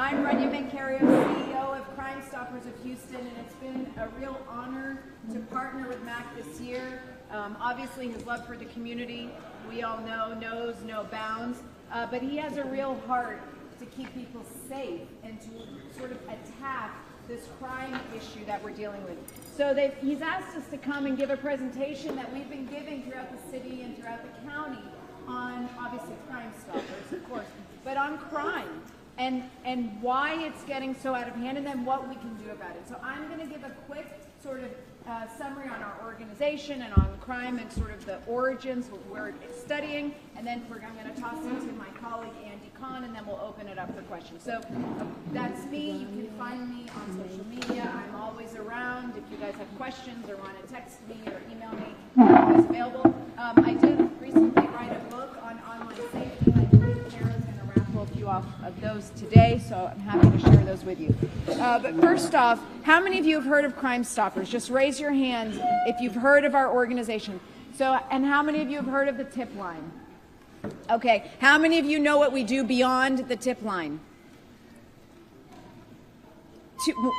I'm Rania Mancario, CEO of Crime Stoppers of Houston, and it's been a real honor to partner with Mack this year. Obviously, his love for the community, we all know, knows no bounds, but he has a real heart to keep people safe and to sort of attack this crime issue that we're dealing with. So he's asked us to come and give a presentation that we've been giving throughout the city and throughout the county on, obviously, Crime Stoppers, of course, but on crime and why it's getting so out of hand, and then what we can do about it. So I'm going to give a quick sort of summary on our organization and on crime and sort of the origins, what we're studying, and then I'm going to toss it to my colleague Andy Kahn, and then we'll open it up for questions. So that's me. You can find me on social media. I'm always around. If you guys have questions or want to text me or email me, I'm always available. I did recently write a book on online safety. I believe Kara's going to raffle a few off of those today, so I'm happy to share those with you. But first off, how many of you have heard of Crime Stoppers? Just raise your hand if you've heard of our organization. So, and how many of you have heard of the tip line? Okay, how many of you know what we do beyond the tip line?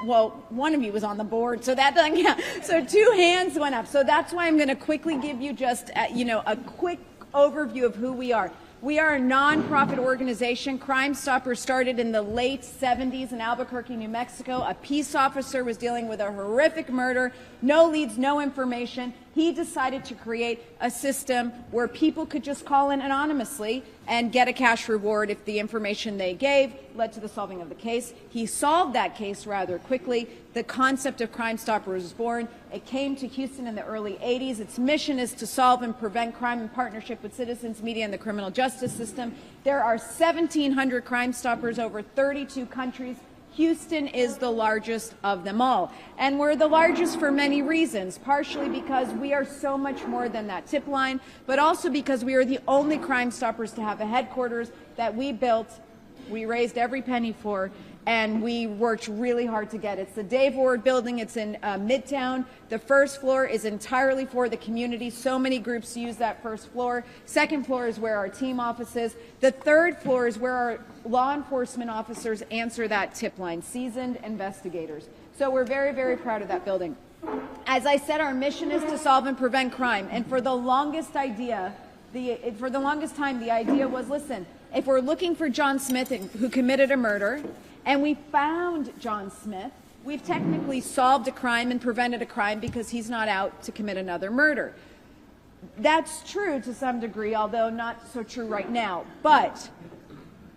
Well, one of you was on the board, so that doesn't count. So 2 hands went up. So that's why I'm going to quickly give you just, a quick overview of who we are. We are a nonprofit organization. Crime Stoppers started in the late 70s in Albuquerque, New Mexico. A peace officer was dealing with a horrific murder, no leads, no information. He decided to create a system where people could just call in anonymously and get a cash reward if the information they gave led to the solving of the case. He solved that case rather quickly. The concept of Crime Stoppers was born. It came to Houston in the early 80s. Its mission is to solve and prevent crime in partnership with citizens, media, and the criminal justice system. There are 1,700 Crime Stoppers over 32 countries. Houston is the largest of them all. And we're the largest for many reasons, partially because we are so much more than that tip line, but also because we are the only Crime Stoppers to have a headquarters that we built, we raised every penny for, and we worked really hard to get. It's the Dave Ward building. It's in Midtown. The first floor is entirely for the community. So many groups use that first floor. Second floor is where our team office is. The third floor is where our law enforcement officers answer that tip line, seasoned investigators. So we're very, very proud of that building. As I said, our mission is to solve and prevent crime. And for the longest time, the idea was, listen, if we're looking for John Smith who committed a murder, and we found John Smith, we've technically solved a crime and prevented a crime because he's not out to commit another murder. That's true to some degree, although not so true right now. But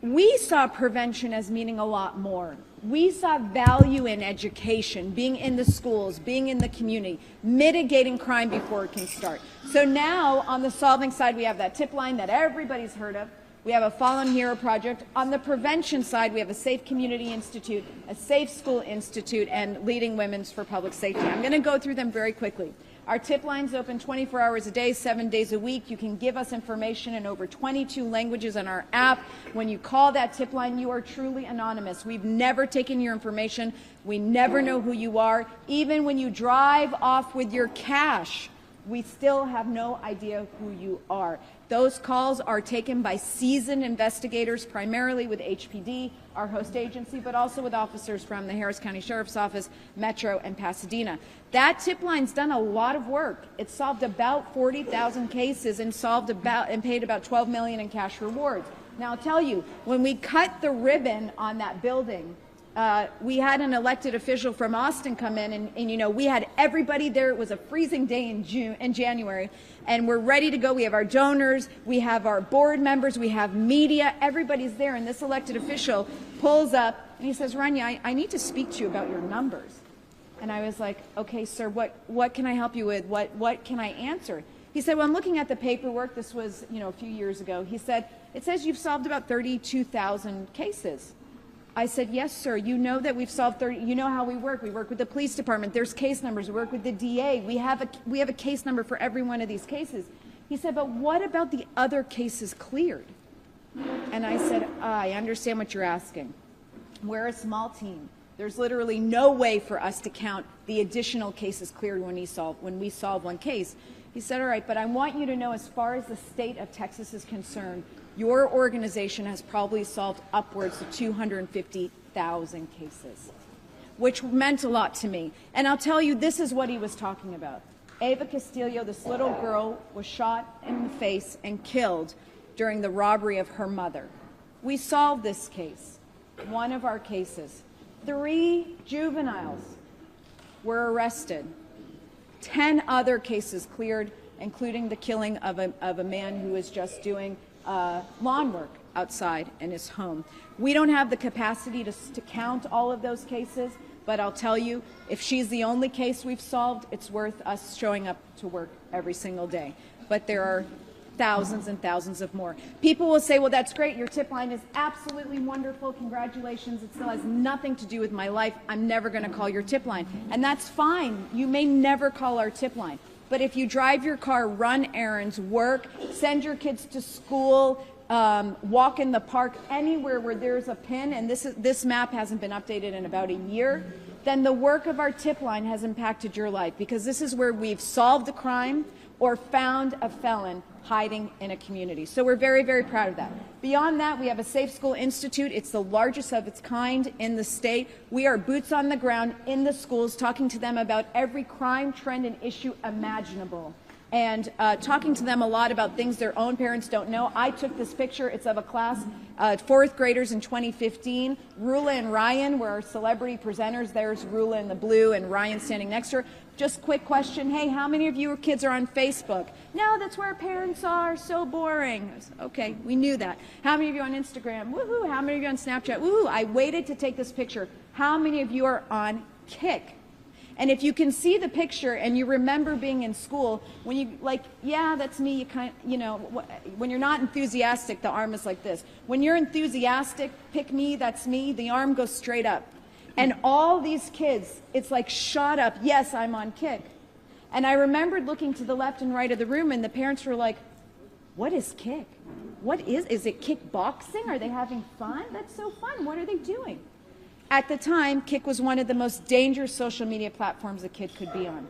we saw prevention as meaning a lot more. We saw value in education, being in the schools, being in the community, mitigating crime before it can start. So now on the solving side, we have that tip line that everybody's heard of. We have a Fallen Hero project. On the prevention side, we have a Safe Community Institute, a Safe School Institute, and Leading Women's for Public Safety. I'm going to go through them very quickly. Our tip line's open 24 hours a day, 7 days a week. You can give us information in over 22 languages on our app. When you call that tip line, you are truly anonymous. We've never taken your information. We never know who you are. Even when you drive off with your cash, we still have no idea who you are. Those calls are taken by seasoned investigators, primarily with HPD, our host agency, but also with officers from the Harris County Sheriff's Office, Metro, and Pasadena. That tip line's done a lot of work. It's solved about 40,000 cases and paid about $12 million in cash rewards. Now, I'll tell you, when we cut the ribbon on that building, we had an elected official from Austin come in, and we had everybody there. It was a freezing day in January, and we're ready to go. We have our donors, we have our board members, we have media, everybody's there, and this elected official pulls up and he says, Rania, I need to speak to you about your numbers. And I was like, okay, sir, what can I help you with? What can I answer? He said, well, I'm looking at the paperwork. This was, a few years ago. He said, it says you've solved about 32,000 cases. I said, yes, sir. You know that we've solved 30. You know how we work. We work with the police department. There's case numbers. We work with the DA. We have a case number for every one of these cases. He said, but what about the other cases cleared? And I said, I understand what you're asking. We're a small team. There's literally no way for us to count the additional cases cleared when we solve one case. He said, all right, but I want you to know, as far as the state of Texas is concerned, your organization has probably solved upwards of 250 100,000 cases, which meant a lot to me. And I'll tell you, this is what he was talking about. Ava Castillo, this little girl, was shot in the face and killed during the robbery of her mother. We solved this case, one of our cases. 3 juveniles were arrested. 10 other cases cleared, including the killing of a man who was just doing lawn work outside in his home. We don't have the capacity to count all of those cases, but I'll tell you, if she's the only case we've solved, it's worth us showing up to work every single day. But there are thousands and thousands of more. People will say, well, that's great. Your tip line is absolutely wonderful. Congratulations. It still has nothing to do with my life. I'm never going to call your tip line. And that's fine. You may never call our tip line. But if you drive your car, run errands, work, send your kids to school, walk in the park, anywhere where there's a pin, and this map hasn't been updated in about a year, then the work of our tip line has impacted your life, because this is where we've solved a crime or found a felon hiding in a community. So we're very, very proud of that. Beyond that, we have a Safe School Institute. It's the largest of its kind in the state. We are boots on the ground in the schools, talking to them about every crime, trend, and issue imaginable, and talking to them a lot about things their own parents don't know. I took this picture. It's of a class, 4th graders in 2015. Rula and Ryan were our celebrity presenters. There's Rula in the blue and Ryan standing next to her. Just quick question. Hey, how many of your kids are on Facebook? No, that's where parents are. So boring. Okay, we knew that. How many of you on Instagram? Woohoo. How many of you on Snapchat? Woohoo. I waited to take this picture. How many of you are on Kick? And if you can see the picture and you remember being in school, when you yeah, that's me, when you're not enthusiastic, the arm is like this. When you're enthusiastic, pick me, that's me, the arm goes straight up. And all these kids, it's like shot up, yes, I'm on Kick. And I remembered looking to the left and right of the room, and the parents were like, what is Kick? What is it kickboxing? Are they having fun? That's so fun. What are they doing? At the time, Kick was one of the most dangerous social media platforms a kid could be on.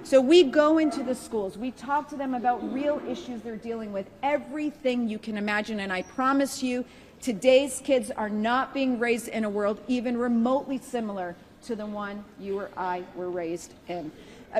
So we go into the schools, we talk to them about real issues they're dealing with, everything you can imagine, and I promise you, today's kids are not being raised in a world even remotely similar to the one you or I were raised in.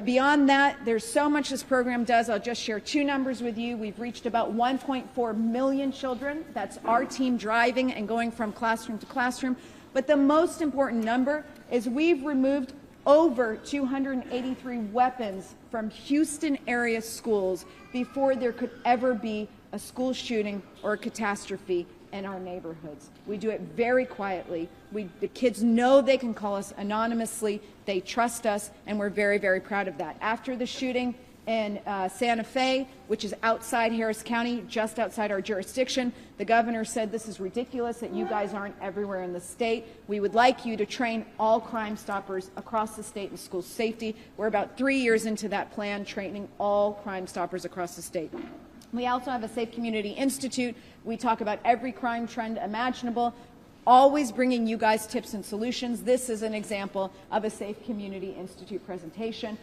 Beyond that, there's so much this program does. I'll just share 2 numbers with you. We've reached about 1.4 million children. That's our team driving and going from classroom to classroom. But the most important number is we've removed over 283 weapons from Houston area schools before there could ever be a school shooting or a catastrophe in our neighborhoods. We do it very quietly. The kids know they can call us anonymously. They trust us, and we're very, very proud of that. After the shooting in Santa Fe, which is outside Harris County, just outside our jurisdiction, the governor said this is ridiculous that you guys aren't everywhere in the state. We would like you to train all Crime Stoppers across the state in school safety. We're about 3 years into that plan, training all Crime Stoppers across the state. We also have a Safe Community Institute. We talk about every crime trend imaginable, always bringing you guys tips and solutions. This is an example of a Safe Community Institute presentation.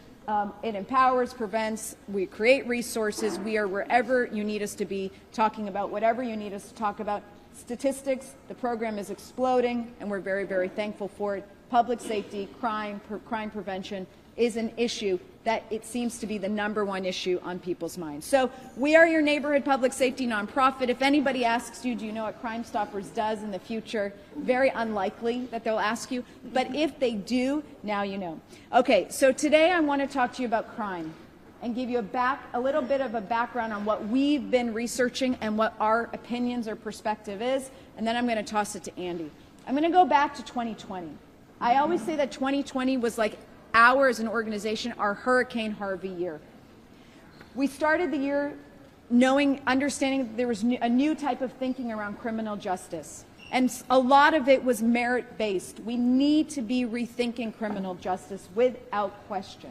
It empowers, prevents, we create resources. We are wherever you need us to be, talking about whatever you need us to talk about. Statistics, the program is exploding, and we're very, very thankful for it. Public safety, crime prevention is an issue that it seems to be the #1 issue on people's minds. So we are your neighborhood public safety nonprofit. If anybody asks you, do you know what Crime Stoppers does in the future? Very unlikely that they'll ask you, but if they do, now you know. Okay, so today I want to talk to you about crime and give you a little bit of a background on what we've been researching and what our opinions or perspective is, and then I'm going to toss it to Andy. I'm going to go back to 2020. I always say that 2020 was like as an organization, our Hurricane Harvey year. We started the year understanding that there was a new type of thinking around criminal justice. And a lot of it was merit-based. We need to be rethinking criminal justice without question.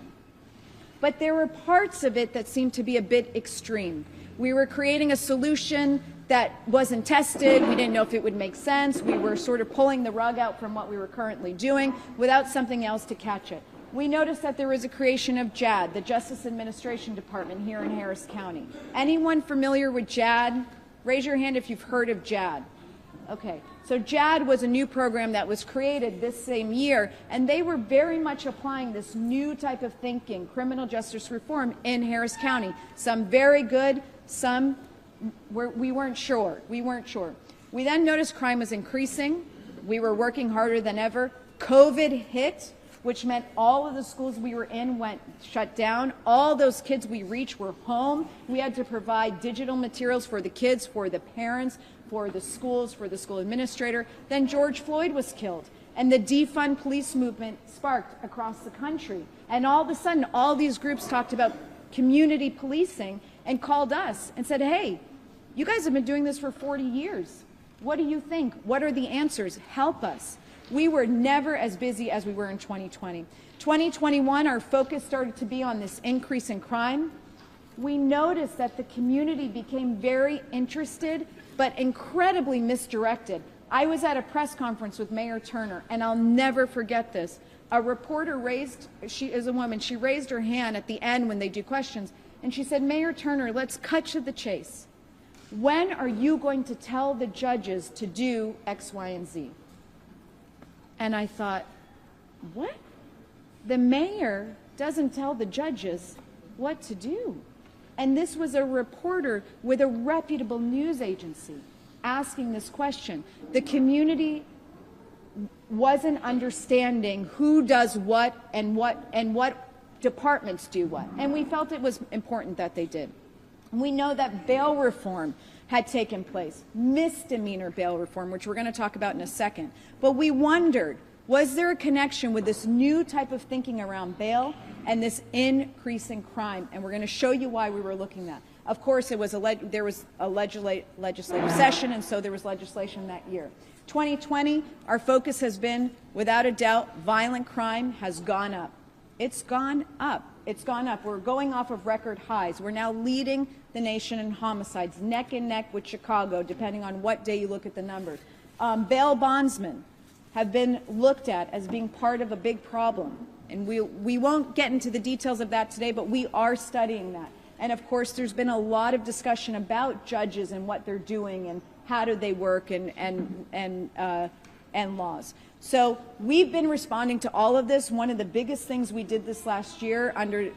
But there were parts of it that seemed to be a bit extreme. We were creating a solution that wasn't tested. We didn't know if it would make sense. We were sort of pulling the rug out from what we were currently doing without something else to catch it. We noticed that there was a creation of JAD, the Justice Administration Department here in Harris County. Anyone familiar with JAD? Raise your hand if you've heard of JAD. Okay, So JAD was a new program that was created this same year, and they were very much applying this new type of thinking, criminal justice reform, in Harris County. Some very good, some we weren't sure. We then noticed crime was increasing. We were working harder than ever. COVID hit, which meant all of the schools we were in went shut down. All those kids we reached were home. We had to provide digital materials for the kids, for the parents, for the schools, for the school administrator. Then George Floyd was killed, and the defund police movement sparked across the country. And all of a sudden, all these groups talked about community policing and called us and said, hey, you guys have been doing this for 40 years. What do you think? What are the answers? Help us. We were never as busy as we were in 2020. 2021, our focus started to be on this increase in crime. We noticed that the community became very interested, but incredibly misdirected. I was at a press conference with Mayor Turner, and I'll never forget this. A reporter raised, she is a woman, she raised her hand at the end when they do questions, and she said, Mayor Turner, let's cut to the chase. When are you going to tell the judges to do X, Y, and Z? And I thought, what? The mayor doesn't tell the judges what to do. And this was a reporter with a reputable news agency asking this question. The community wasn't understanding who does what and what departments do what. And we felt it was important that they did. We know that bail reform had taken place, misdemeanor bail reform, which we're going to talk about in a second. But we wondered, was there a connection with this new type of thinking around bail and this increase in crime? And we're going to show you why we were looking at. Of course, there was a legislative session, and so there was legislation that year. 2020, our focus has been, without a doubt, violent crime has gone up. It's gone up. It's gone up. We're going off of record highs. We're now leading the nation in homicides, neck and neck with Chicago, depending on what day you look at the numbers. Bail bondsmen have been looked at as being part of a big problem. And we won't get into the details of that today, but we are studying that. And of course, there's been a lot of discussion about judges and what they're doing and how do they work and laws. So we've been responding to all of this. One of the biggest things we did this last year under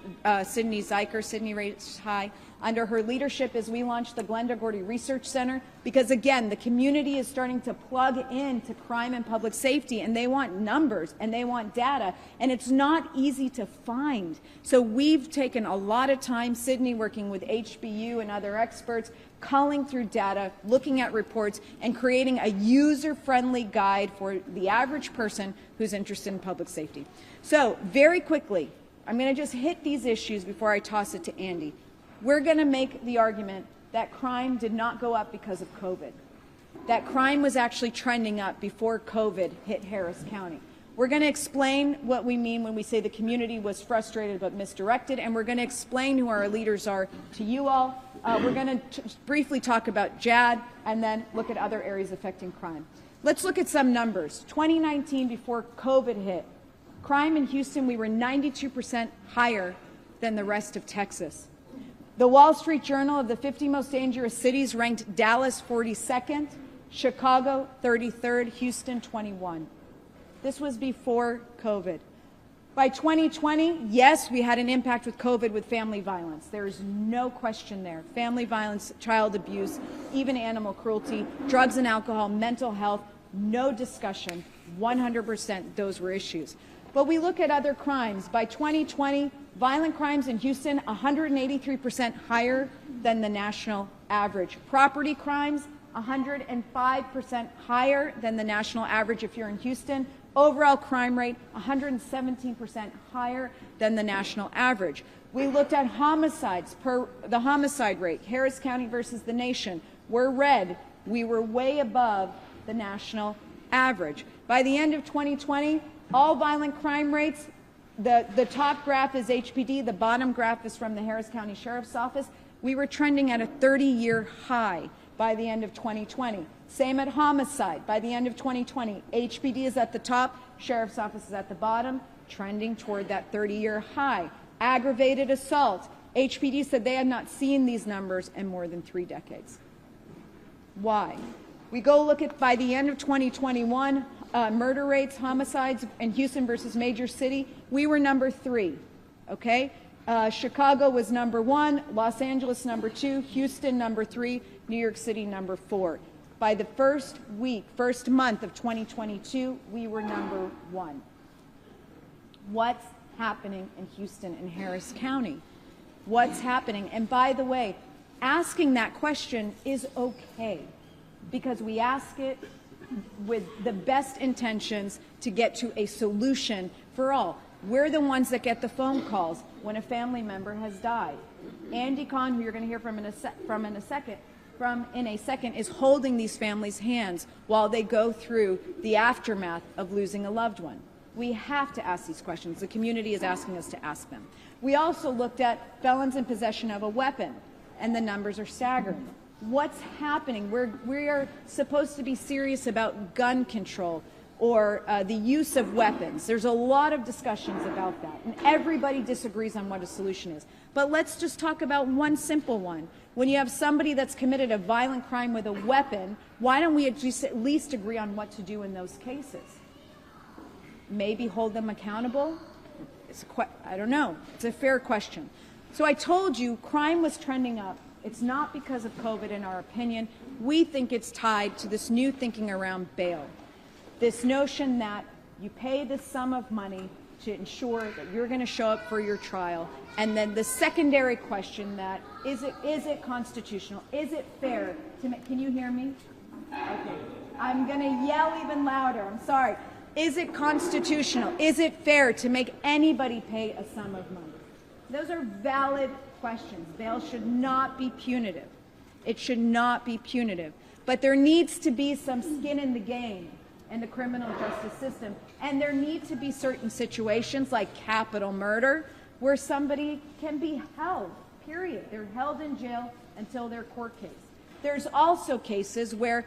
Sydney Zeiker, Sydney rates high, under her leadership is we launched the Glenda Gordy Research Center because, again, the community is starting to plug into crime and public safety, and they want numbers and they want data, and it's not easy to find. So we've taken a lot of time, Sydney working with HBU and other experts, culling through data, looking at reports, and creating a user-friendly guide for the average person who's interested in public safety. So very quickly, I'm going to just hit these issues before I toss it to Andy. We're going to make the argument that crime did not go up because of COVID, that crime was actually trending up before COVID hit Harris County. We're going to explain what we mean when we say the community was frustrated but misdirected, and we're going to explain who our leaders are to you all. We're going to briefly talk about JAD and then look at other areas affecting crime. Let's look at some numbers. 2019, before COVID hit, crime in Houston, we were 92% higher than the rest of Texas. The Wall Street Journal of the 50 most dangerous cities ranked Dallas 42nd, Chicago 33rd, Houston 21. This was before COVID. By 2020, yes, we had an impact with COVID with family violence. There is no question there. Family violence, child abuse, even animal cruelty, drugs and alcohol, mental health, no discussion. 100% those were issues. But we look at other crimes. By 2020, violent crimes in Houston, 183% higher than the national average. Property crimes, 105% higher than the national average if you're in Houston. Overall crime rate, 117% higher than the national average. We looked at homicides, the homicide rate, Harris County versus the nation. We're red. We were way above the national average. By the end of 2020, all violent crime rates, the top graph is HPD, the bottom graph is from the Harris County Sheriff's Office. We were trending at a 30-year high by the end of 2020. Same at homicide. By the end of 2020, HPD is at the top, Sheriff's Office is at the bottom, trending toward that 30-year high. Aggravated assault. HPD said they had not seen these numbers in more than 3 decades. Why? We go look at, by the end of 2021, murder rates, homicides in Houston versus major city, we were number 3, okay? Chicago was number 1, Los Angeles number 2, Houston number 3, New York City number 4. By the first month of 2022, we were number 1. What's happening in Houston and Harris County? What's happening? And by the way, asking that question is okay, because we ask it with the best intentions to get to a solution for all. We're the ones that get the phone calls when a family member has died. Andy Kahn, who you're going to hear from in a second, is holding these families' hands while they go through the aftermath of losing a loved one. We have to ask these questions. The community is asking us to ask them. We also looked at felons in possession of a weapon, and the numbers are staggering. What's happening? We are supposed to be serious about gun control or the use of weapons. There's a lot of discussions about that, and everybody disagrees on what a solution is. But let's just talk about one simple one. When you have somebody that's committed a violent crime with a weapon, why don't we at least agree on what to do in those cases? Maybe hold them accountable? I don't know. It's a fair question. So I told you crime was trending up. It's not because of COVID, in our opinion. We think it's tied to this new thinking around bail. This notion that you pay this sum of money to ensure that you're going to show up for your trial. And then the secondary question that, is it constitutional? Is it fair to make, can you hear me? Okay. I'm going to yell even louder. I'm sorry. Is it constitutional? Is it fair to make anybody pay a sum of money? Those are valid questions. Bail should not be punitive. It should not be punitive. But there needs to be some skin in the game in the criminal justice system. And there need to be certain situations like capital murder where somebody can be held, period. They're held in jail until their court case. There's also cases where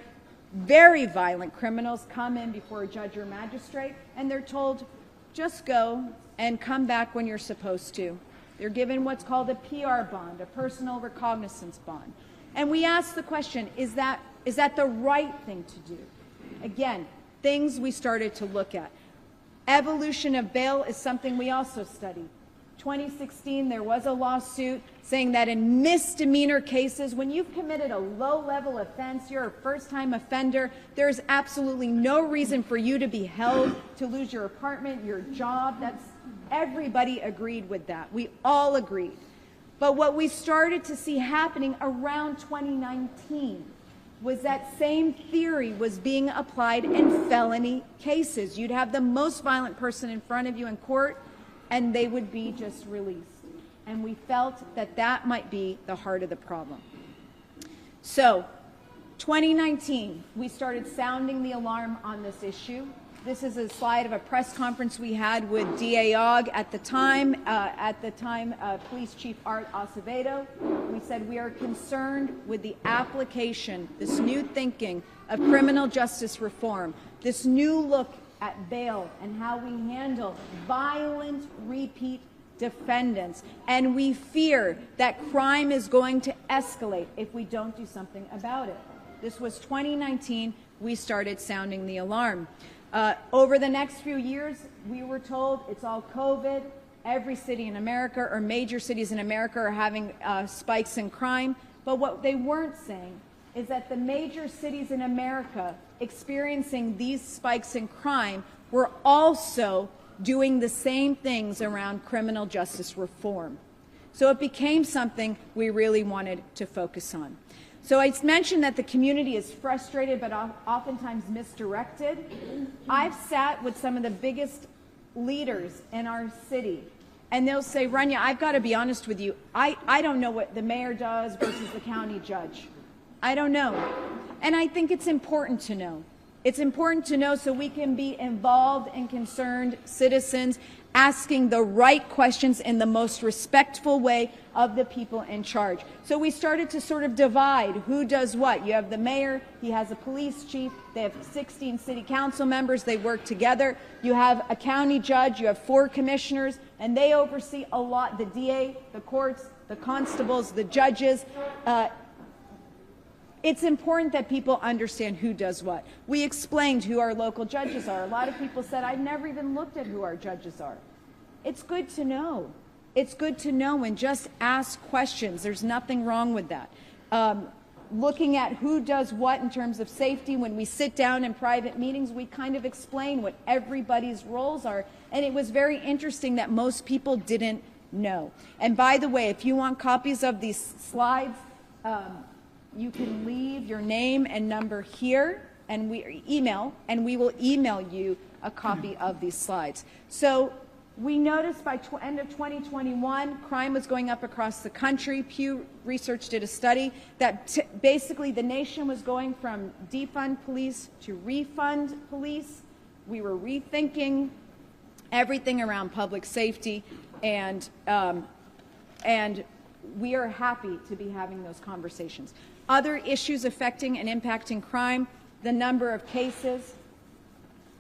very violent criminals come in before a judge or magistrate and they're told, just go and come back when you're supposed to. They're given what's called a PR bond, a personal recognizance bond. And we ask the question, is that the right thing to do? Again, things we started to look at. Evolution of bail is something we also studied. 2016, there was a lawsuit saying that in misdemeanor cases, when you've committed a low-level offense, you're a first-time offender, there's absolutely no reason for you to be held, to lose your apartment, your job. Everybody agreed with that. We all agreed. But what we started to see happening around 2019 was that same theory was being applied in felony cases. You'd have the most violent person in front of you in court, and they would be just released. And we felt that that might be the heart of the problem. So, 2019, we started sounding the alarm on this issue. This is a slide of a press conference we had with DA Ogg at the time, Police Chief Art Acevedo. We said we are concerned with the application, this new thinking of criminal justice reform, this new look at bail and how we handle violent repeat defendants. And we fear that crime is going to escalate if we don't do something about it. This was 2019. We started sounding the alarm. Over the next few years, we were told it's all COVID. Every city in America or major cities in America are having spikes in crime. But what they weren't saying is that the major cities in America experiencing these spikes in crime were also doing the same things around criminal justice reform. So it became something we really wanted to focus on. So I mentioned that the community is frustrated but oftentimes misdirected. I've sat with some of the biggest leaders in our city, and they'll say, Rania, I've got to be honest with you, I don't know what the mayor does versus the county judge. I don't know. And I think it's important to know. It's important to know so we can be involved and concerned citizens asking the right questions in the most respectful way of the people in charge. So we started to sort of divide who does what. You have the mayor, he has a police chief, they have 16 city council members, they work together. You have a county judge, you have 4 commissioners, and they oversee a lot, the DA, the courts, the constables, the judges. it's important that people understand who does what. We explained who our local judges are. A lot of people said, I've never even looked at who our judges are. It's good to know. It's good to know, and just ask questions. There's nothing wrong with that. Looking at who does what in terms of safety, when we sit down in private meetings, we kind of explain what everybody's roles are. And it was very interesting that most people didn't know. And by the way, if you want copies of these slides, you can leave your name and number here, and we will email you a copy of these slides. So we noticed by end of 2021, crime was going up across the country. Pew Research did a study that basically the nation was going from defund police to refund police. We were rethinking everything around public safety, and we are happy to be having those conversations. Other issues affecting and impacting crime: the number of cases,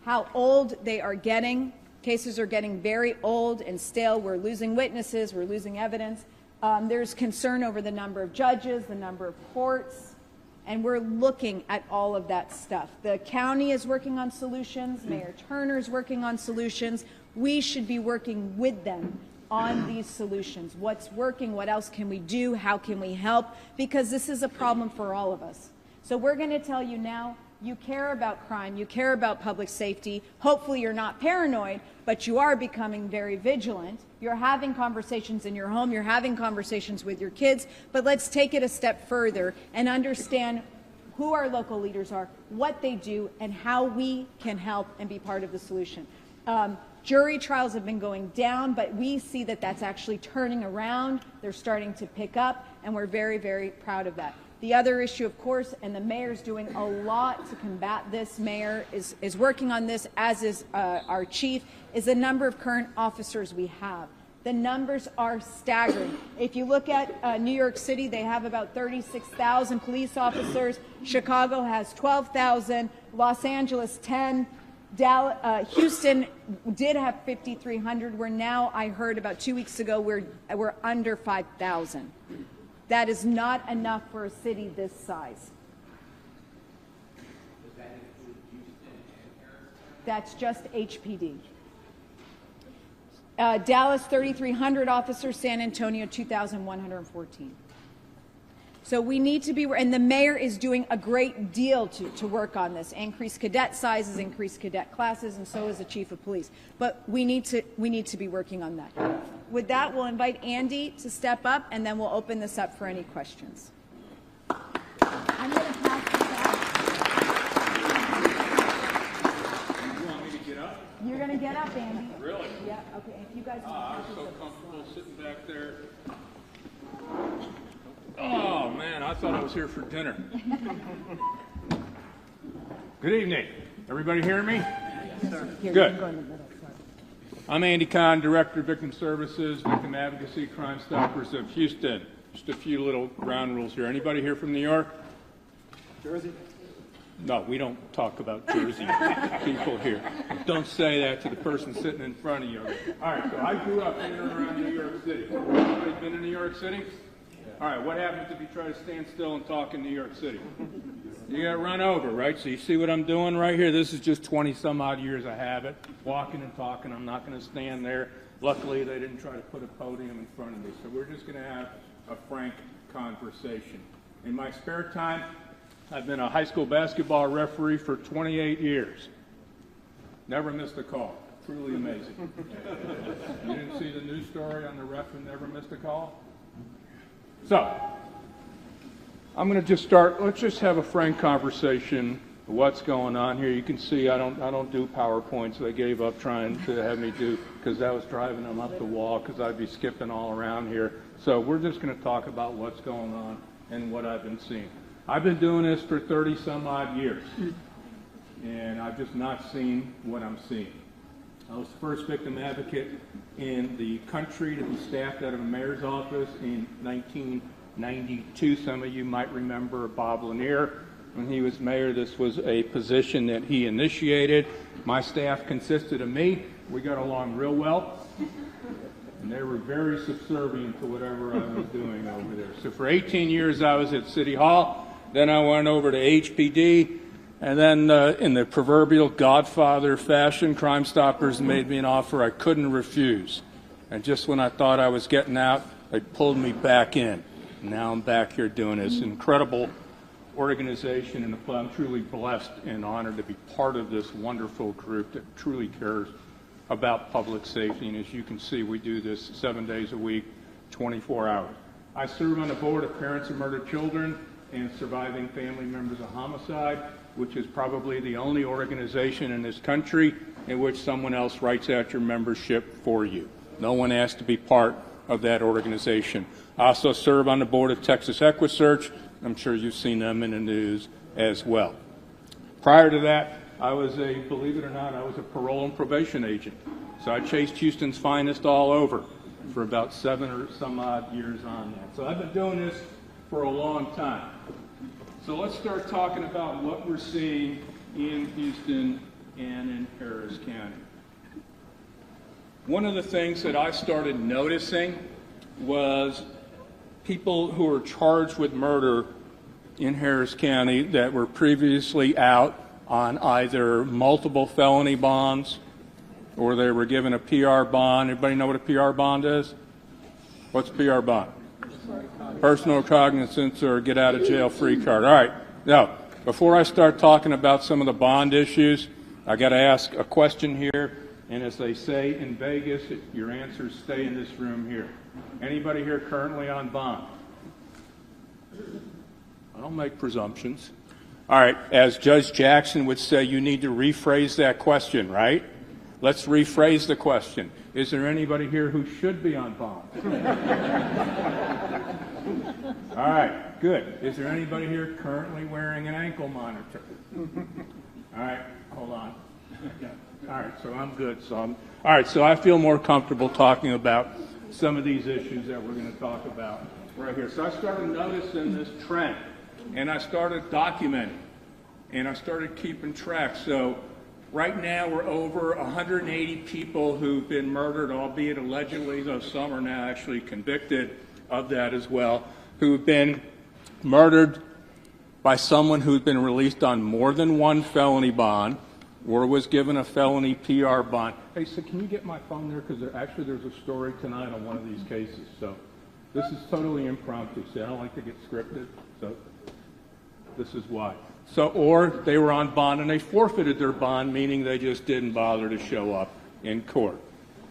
how old they are getting. Cases are getting very old and stale. We're losing witnesses. We're losing evidence. There's concern over the number of judges, the number of courts, and we're looking at all of that stuff. The county is working on solutions. Mayor Turner is working on solutions. We should be working with them on these solutions. What's working? What else can we do? How can we help? Because this is a problem for all of us. So we're going to tell you now, you care about crime, you care about public safety. Hopefully you're not paranoid, but you are becoming very vigilant. You're having conversations in your home, you're having conversations with your kids, but let's take it a step further and understand who our local leaders are, what they do, and how we can help and be part of the solution. Jury trials have been going down, but we see that that's actually turning around. They're starting to pick up, and we're very, very proud of that. The other issue, of course, and the mayor's doing a lot to combat this, mayor is working on this, as is our chief, is the number of current officers we have. The numbers are staggering. If you look at New York City, they have about 36,000 police officers. Chicago has 12,000. Los Angeles, 10. Houston did have 5,300. We're now, I heard about 2 weeks ago, we're under 5,000. That is not enough for a city this size. Does that include Houston and Harrisburg? That's just HPD. Dallas, 3,300 officers. San Antonio, 2,114. So we need to be, and the mayor is doing a great deal to work on this. Increase cadet sizes, increase cadet classes, and so is the chief of police. But we need to be working on that. With that, we'll invite Andy to step up, and then we'll open this up for any questions. I'm going to pass this out. You want me to get up? You're going to get up, Andy. Really? Yeah. Okay. If you guys. I was so comfortable sitting back there. Oh, man, I thought I was here for dinner. Good evening. Everybody hearing me? Yes, sir. Here, Good. you can go in the middle. Sorry. I'm Andy Kahn, Director of Victim Services, Victim Advocacy, Crime Stoppers of Houston. Just a few little ground rules here. Anybody here from New York? Jersey? No, we don't talk about Jersey people here. Don't say that to the person sitting in front of you. All right, so I grew up in and around New York City. Anybody been in New York City? All right, what happens if you try to stand still and talk in New York City? You got run over, right? So you see what I'm doing right here? This is just 20-some-odd years I have it. Walking and talking. I'm not going to stand there. Luckily, they didn't try to put a podium in front of me. So we're just going to have a frank conversation. In my spare time, I've been a high school basketball referee for 28 years. Never missed a call. Truly amazing. You didn't see the news story on the ref who never missed a call? So, I'm going to just start. Let's just have a frank conversation. What's going on here? You can see I don't do PowerPoints. They gave up trying to have me do because that was driving them up the wall because I'd be skipping all around here. So we're just going to talk about what's going on and what I've been seeing. I've been doing this for 30-some-odd years, and I've just not seen what I'm seeing. I was the first victim advocate in the country to be staffed out of a mayor's office in 1992. Some of you might remember Bob Lanier. When he was mayor, this was a position that he initiated. My staff consisted of me. We got along real well, and they were very subservient to whatever I was doing over there. So for 18 years, I was at City Hall. Then I went over to HPD, and then in the proverbial Godfather fashion, Crime Stoppers made me an offer I couldn't refuse. And just when I thought I was getting out, they pulled me back in. Now I'm back here doing this incredible organization, and I'm truly blessed and honored to be part of this wonderful group that truly cares about public safety. And as you can see, we do this 7 days a week, 24 hours. I serve on the board of Parents of Murdered Children and Surviving Family Members of Homicide, which is probably the only organization in this country in which someone else writes out your membership for you. No one asked to be part of that organization. I also serve on the board of Texas EquiSearch. I'm sure you've seen them in the news as well. Prior to that, believe it or not, I was a parole and probation agent. So I chased Houston's finest all over for about 7 or some odd years on that. So I've been doing this for a long time. So let's start talking about what we're seeing in Houston and in Harris County. One of the things that I started noticing was people who were charged with murder in Harris County that were previously out on either multiple felony bonds or they were given a PR bond. Everybody know what a PR bond is? What's a PR bond? Personal cognizance or get out of jail free card. All right. Now, before I start talking about some of the bond issues, I got to ask a question here. And as they say in Vegas, your answers stay in this room here. Anybody here currently on bond? I don't make presumptions. All right. As Judge Jackson would say, you need to rephrase that question, right? Let's rephrase the question. Is there anybody here who should be on bond? All right, good. Is there anybody here currently wearing an ankle monitor? All right, hold on. All right, so I'm good. All right, so I feel more comfortable talking about some of these issues that we're going to talk about right here. So I started noticing this trend, and I started documenting, and I started keeping track. So right now we're over 180 people who've been murdered, albeit allegedly, though some are now actually convicted of that as well, who've been murdered by someone who's been released on more than one felony bond or was given a felony PR bond. Hey, so can you get my phone there? Because there's a story tonight on one of these cases. So this is totally impromptu. See, I don't like to get scripted, so this is why. So, or they were on bond and they forfeited their bond, meaning they just didn't bother to show up in court.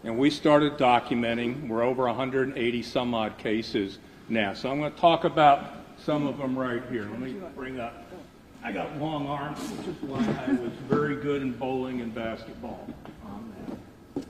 And we started documenting. We're over 180 some odd cases now. So I'm going to talk about some of them right here. Let me bring up. I got long arms, which is why I was very good in bowling and basketball on that.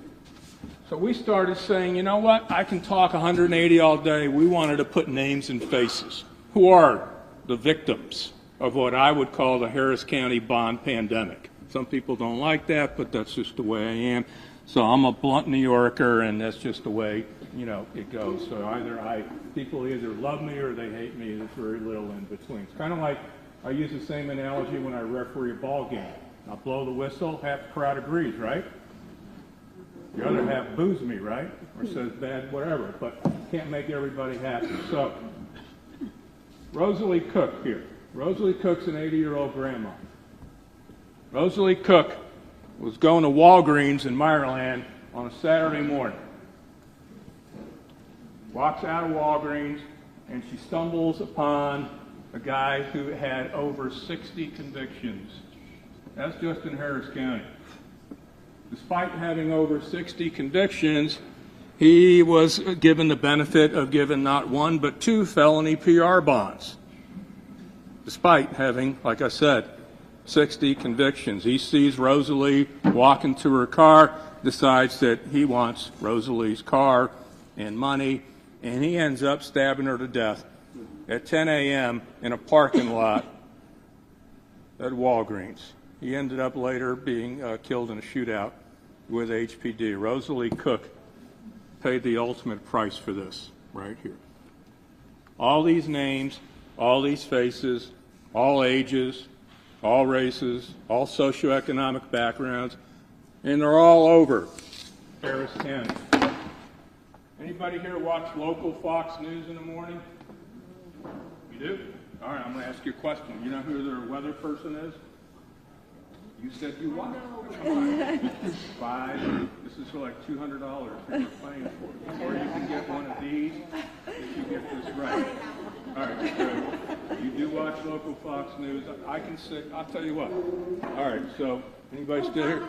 So we started saying, you know what? I can talk 180 all day. We wanted to put names and faces. Who are the victims of what I would call the Harris County bond pandemic? Some people don't like that, but that's just the way I am. So I'm a blunt New Yorker, and that's just the way, it goes. So people either love me or they hate me. There's very little in between. It's kind of like I use the same analogy when I referee a ball game. I'll blow the whistle, half the crowd agrees, right? The other half boos me, right? Or says bad whatever, but can't make everybody happy. So Rosalie Cook here. Rosalie Cook's an 80-year-old grandma. Rosalie Cook was going to Walgreens in Meyerland on a Saturday morning. Walks out of Walgreens, and she stumbles upon a guy who had over 60 convictions. That's just in Harris County. Despite having over 60 convictions, he was given the benefit of giving not one but 2 felony PR bonds. Despite having, like I said, 60 convictions. He sees Rosalie walking to her car, decides that he wants Rosalie's car and money, and he ends up stabbing her to death at 10 a.m. in a parking lot at Walgreens. He ended up later being killed in a shootout with HPD. Rosalie Cook paid the ultimate price for this right here. All these names, all these faces, all ages, all races, all socioeconomic backgrounds, and they're all over Harris County. Anybody here watch local Fox News in the morning? You do? All right, I'm going to ask you a question. You know who their weather person is? You said you want. Five. This is for like $200 that you're paying for. Or you can get one of these if you get this right. All right, so you do watch local Fox News. I can say, I'll tell you what. All right, so anybody still here?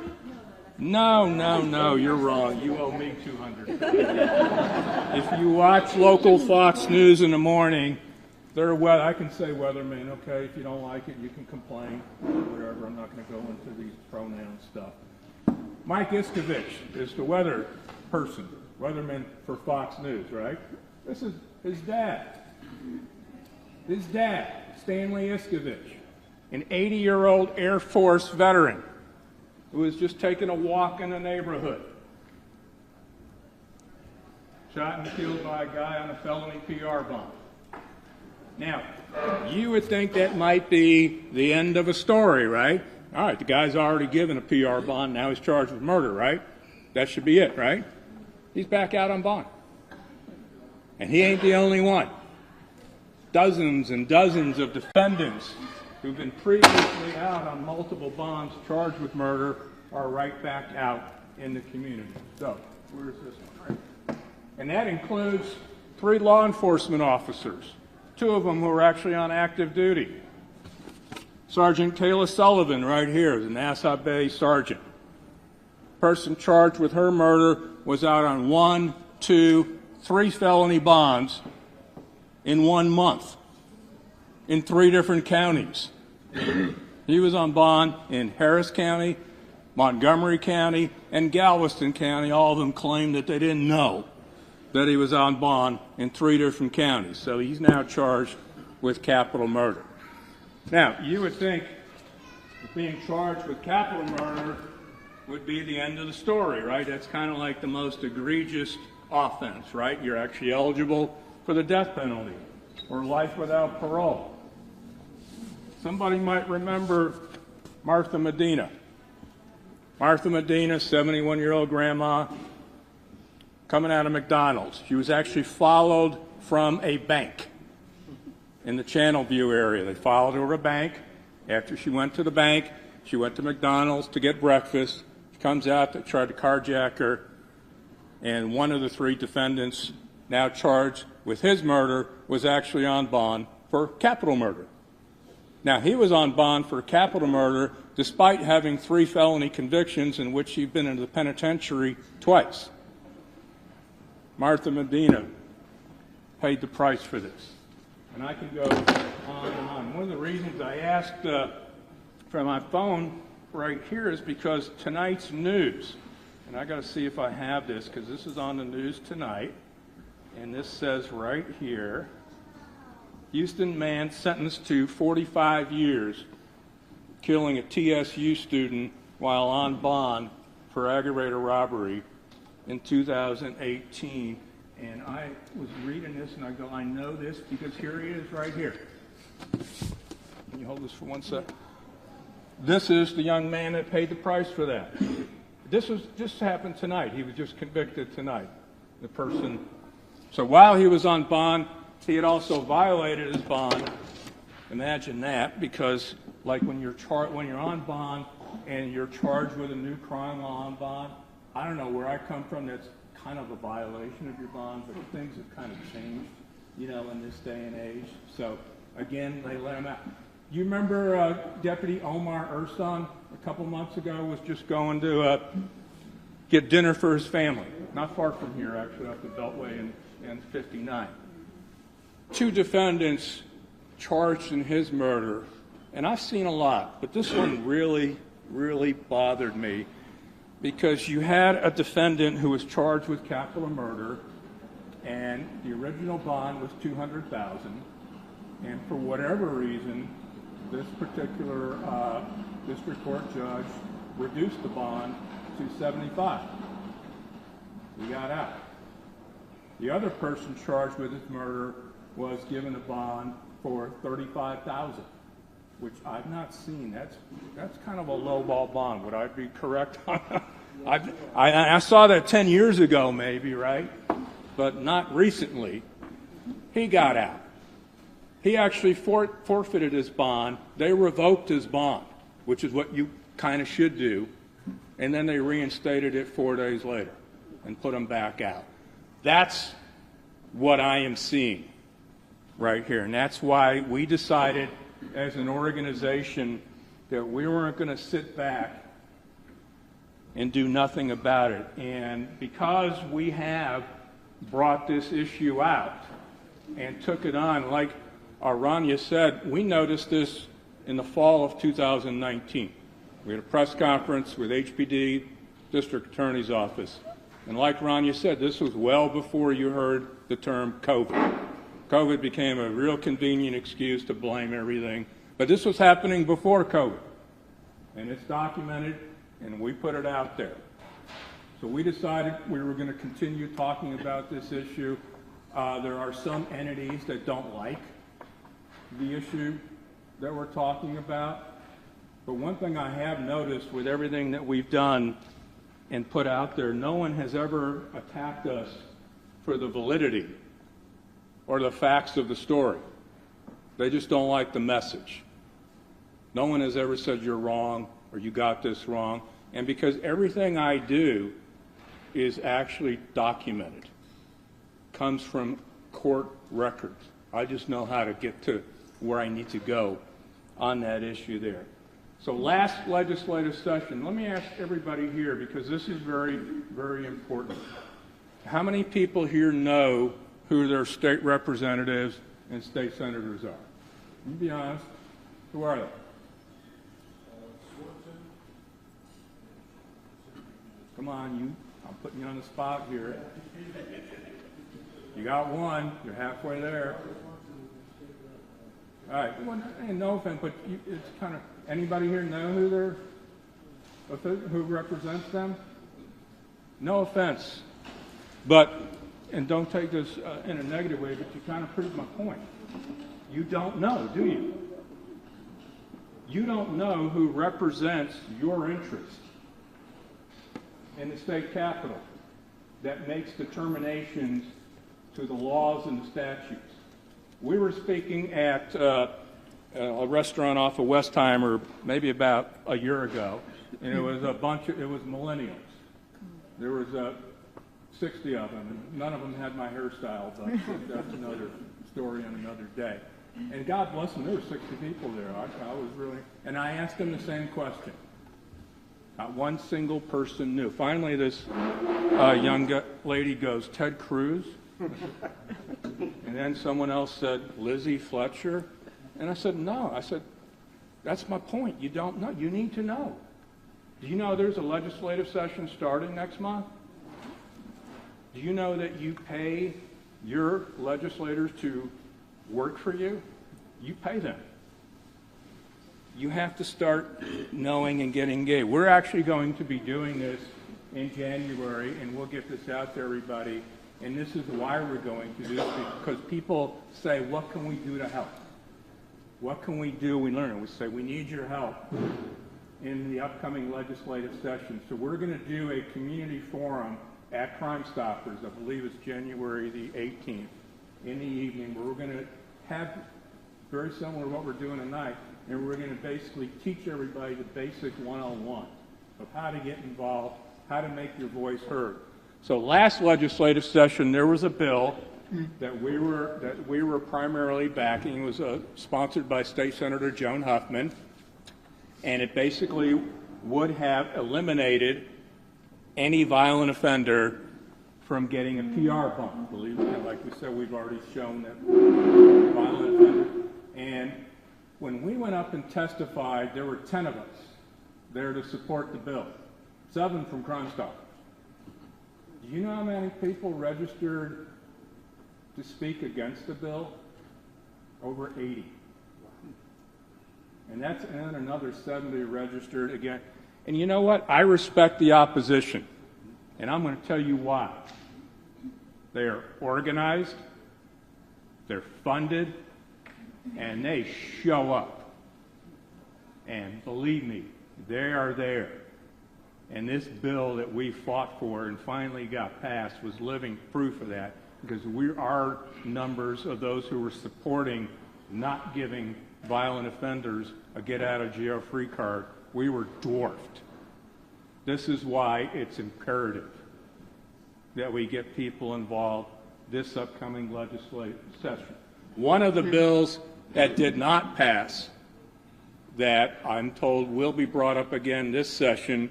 No, you're wrong. You owe me $200. If you watch local Fox News in the morning, I can say weatherman, okay? If you don't like it, you can complain, whatever. I'm not going to go into these pronoun stuff. Mike Iskovich is the weather person, weatherman for Fox News, right? This is his dad. His dad, Stanley Iskovich, an 80-year-old Air Force veteran who was just taking a walk in the neighborhood. Shot and killed by a guy on a felony PR bond. Now, you would think that might be the end of a story, right? All right, the guy's already given a PR bond, now he's charged with murder, right? That should be it, right? He's back out on bond. And he ain't the only one. Dozens and dozens of defendants who've been previously out on multiple bonds charged with murder are right back out in the community. So, where's this one? Right. And that includes 3 law enforcement officers, 2 of them who are actually on active duty. Sergeant Kayla Sullivan, right here, the Nassau Bay sergeant. Person charged with her murder was out on 1, 2, 3 felony bonds in 1 month in 3 different counties. He was on bond in Harris County, Montgomery County, and Galveston County. All of them claimed that they didn't know that he was on bond in 3 different counties. So he's now charged with capital murder. Now, you would think being charged with capital murder would be the end of the story, right? That's kind of like the most egregious offense, right? You're actually eligible for the death penalty or life without parole. Somebody might remember Martha Medina. Martha Medina, 71-year-old grandma, coming out of McDonald's. She was actually followed from a bank in the Channelview area. They followed her to a bank. After she went to the bank, she went to McDonald's to get breakfast. She comes out, they tried to carjack her, and one of the 3 defendants now charged with his murder was actually on bond for capital murder. Now, he was on bond for capital murder despite having 3 felony convictions in which he'd been in the penitentiary twice. Martha Medina paid the price for this. And I can go on and on. One of the reasons I asked for my phone right here is because tonight's news, and I got to see if I have this because this is on the news tonight, and this says right here, Houston man sentenced to 45 years killing a TSU student while on bond for aggravated robbery in 2018. And I was reading this and I go, I know this because here he is right here. Can you hold this for 1 sec? This is the young man that paid the price for that. This was just happened tonight. He was just convicted tonight. The person. So while he was on bond, he had also violated his bond. Imagine that, because like when you're on bond and you're charged with a new crime while on bond, I don't know where I come from, that's kind of a violation of your bond, but things have kind of changed, in this day and age. So again, they let him out. You remember Deputy Omar Ursan a couple months ago was just going to get dinner for his family, not far from here, actually, up the Beltway and 59. 2 defendants charged in his murder, and I've seen a lot, but this one really, really bothered me because you had a defendant who was charged with capital murder, and the original bond was $200,000, and for whatever reason, this particular district court judge reduced the bond to $75,000. He got out. The other person charged with his murder was given a bond for $35,000, which I've not seen. That's kind of a lowball bond. Would I be correct on that? I saw that 10 years ago, maybe, right? But not recently. He got out. He actually forfeited his bond. They revoked his bond, which is what you kind of should do, and then they reinstated it 4 days later and put him back out. That's what I am seeing right here, and that's why we decided as an organization that we weren't going to sit back and do nothing about it. And because we have brought this issue out and took it on, like Rania said, we noticed this in the fall of 2019. We had a press conference with HPD, District Attorney's Office. And like Rania said, this was well before you heard the term COVID. COVID became a real convenient excuse to blame everything. But this was happening before COVID. And it's documented, and we put it out there. So we decided we were going to continue talking about this issue. There are some entities that don't like the issue that we're talking about. But one thing I have noticed with everything that we've done and put out there, no one has ever attacked us for the validity or the facts of the story. They just don't like the message. No one has ever said you're wrong or you got this wrong. And because everything I do is actually documented, comes from court records. I just know how to get to where I need to go on that issue there. So last legislative session, let me ask everybody here, because this is very, very important. How many people here know who their state representatives and state senators are? You be honest. Who are they? Come on, I'm putting you on the spot here. You got one. You're halfway there. All right. Well, no offense, but it's kind of, anybody here know who represents them? No offense. But, and don't take this in a negative way, but you kind of proved my point. You don't know, do you? You don't know who represents your interest in the state capitol that makes determinations to the laws and the statutes. We were speaking at a restaurant off of Westheimer maybe about a year ago, and it was millennials. There was 60 of them, and none of them had my hairstyle, but that's another story on another day. And God bless them, there were 60 people there. I was really, and I asked them the same question. Not one single person knew. Finally, this young lady goes, Ted Cruz? And then someone else said, Lizzie Fletcher? And I said, no. I said, that's my point. You don't know. You need to know. Do you know there's a legislative session starting next month? Do you know that you pay your legislators to work for you? You pay them. You have to start knowing and getting engaged. We're actually going to be doing this in January, and we'll get this out to everybody. And this is why we're going to do this, because people say, what can we do to help? What can we do? We learn. We say, we need your help in the upcoming legislative session. So we're going to do a community forum at Crime Stoppers. I believe it's January the 18th in the evening, where we're going to have very similar to what we're doing tonight, and we're going to basically teach everybody the basic 101 of how to get involved, how to make your voice heard. So last legislative session, there was a bill that we were primarily backing. It was sponsored by State Senator Joan Huffman, and it basically would have eliminated any violent offender from getting a PR bump. Believe it, like we said, we've already shown that violent offender. And when we went up and testified, there were 10 of us there to support the bill, 7 from Crime Stoppers. Do you know how many people registered to speak against the bill? Over 80. And then another 70 registered again. And you know what? I respect the opposition. And I'm going to tell you why. They are organized, they're funded, and they show up. And believe me, they are there. And this bill that we fought for and finally got passed was living proof of that, because our numbers of those who were supporting not giving violent offenders a get-out-of-jail-free card, we were dwarfed. This is why it's imperative that we get people involved this upcoming legislative session. One of the bills that did not pass, that I'm told will be brought up again this session,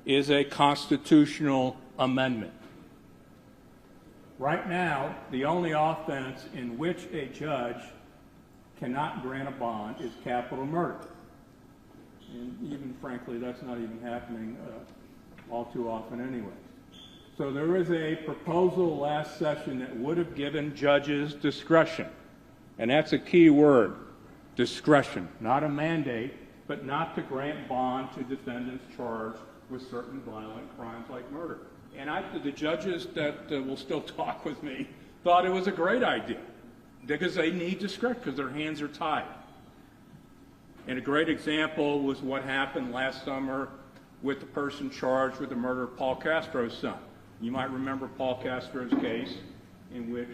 is a constitutional amendment. Right now, the only offense in which a judge cannot grant a bond is capital murder. And even, frankly, that's not even happening all too often anyway. So there was a proposal last session that would have given judges discretion. And that's a key word, discretion. Not a mandate, but not to grant bond to defendants charged with certain violent crimes like murder. And the judges that will still talk with me thought it was a great idea because they need discretion because their hands are tied. And a great example was what happened last summer with the person charged with the murder of Paul Castro's son. You might remember Paul Castro's case in which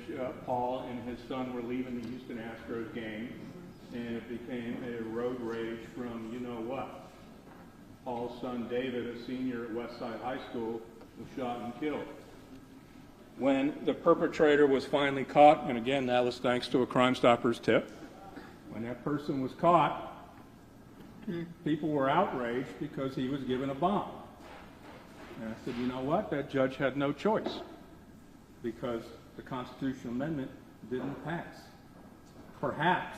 Paul and his son were leaving the Houston Astros game, and it became a road rage from you-know-what. Paul's son David, a senior at Westside High School, was shot and killed. When the perpetrator was finally caught, and again, that was thanks to a Crime Stoppers tip, when that person was caught, people were outraged because he was given a bond. And I said, you know what? That judge had no choice because the constitutional amendment didn't pass. Perhaps